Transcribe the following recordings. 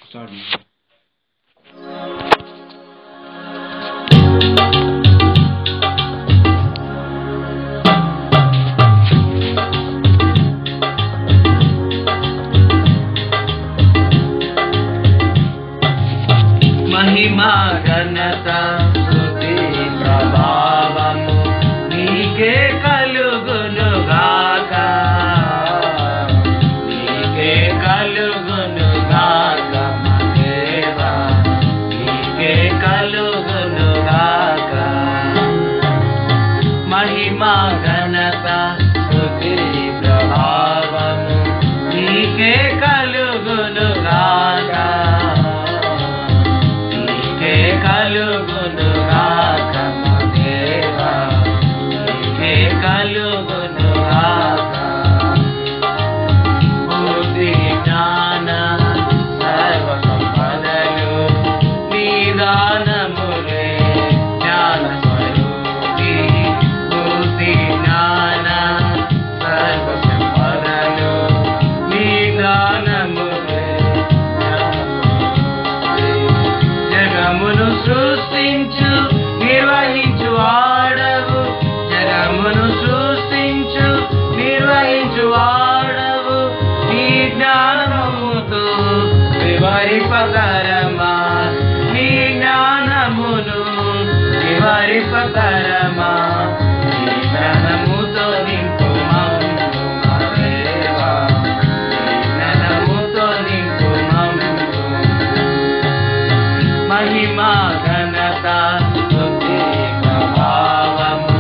start महिमा घनता स्तुति ప్రభావము నీకే కలుగును గాక నీకే కలుగును గాక మా దేవా నీకే కలుగును గాక महिमा घनता स्तुति ప్రభావము నీకే కలుగును గాక కలుగును గాక మా దేవా నీకే కలుగును గాక బుద్ధి జ్ఞాన సర్వ సంపదలు నీ దానములే జ్ఞాన స్వరూపి బుద్ధి జ్ఞాన సర్వ సంపదలు నీ దానములే జగమును సృష్టించు నిర్వహించు వాడవు జగమును సృష్టించు నిర్వహించు వాడవు నీ జ్ఞానముతో వివరింపతరమా నీ జ్ఞానమును వివరింపతరమా నీ జ్ఞానముతో నింపు మమ్ము మా దేవా నీ జ్ఞానముతో నింపు మమ్ము महिमा घनता स्तुति ప్రభావము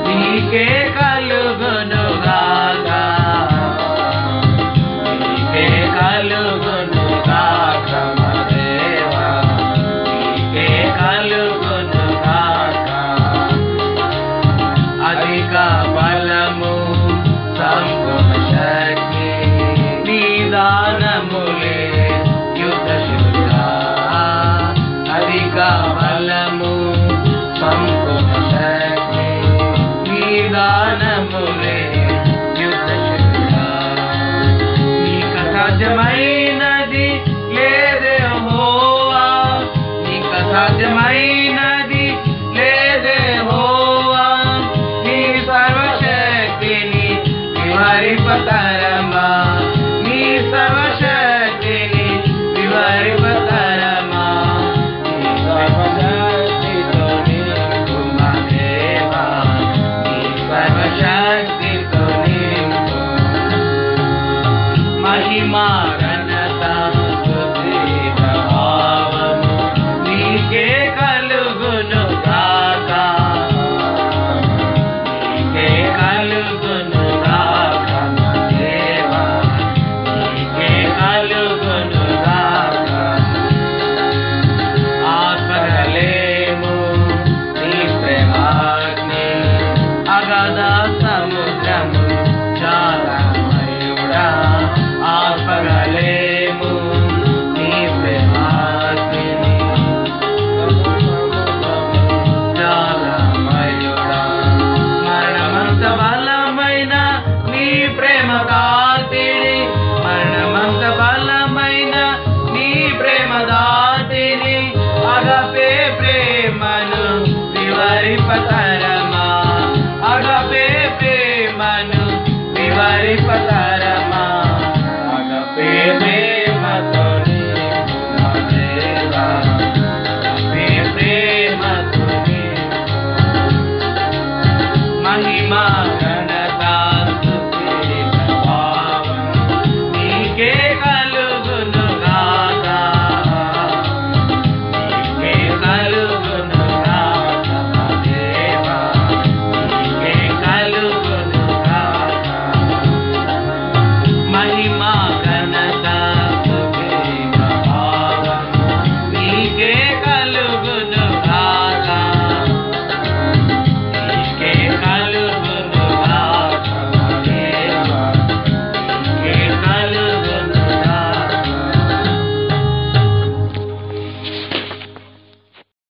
నీకే కలుగును గాక నీకే కలుగును గాక మా దేవా నీకే కలుగును గాక అధిక బలము సంపూర్ణ శక్తి నీ దానములే యుద్ధశూరా అధిక బలము సంపూర్ణ శక్తి నీ దానములే యుద్ధశూరా నీకు సాధ్యమైనది లేదే యెహోవా నీకు సాధ్యమైనది లేదే యెహోవా నీ సర్వశక్తిని వివరింపతరమా నీ సర్వశక్తిని వివరింపతరమా సర్వశక్తితో నింపు మా దేవా నీ సర్వశక్తితో నింపు महिमा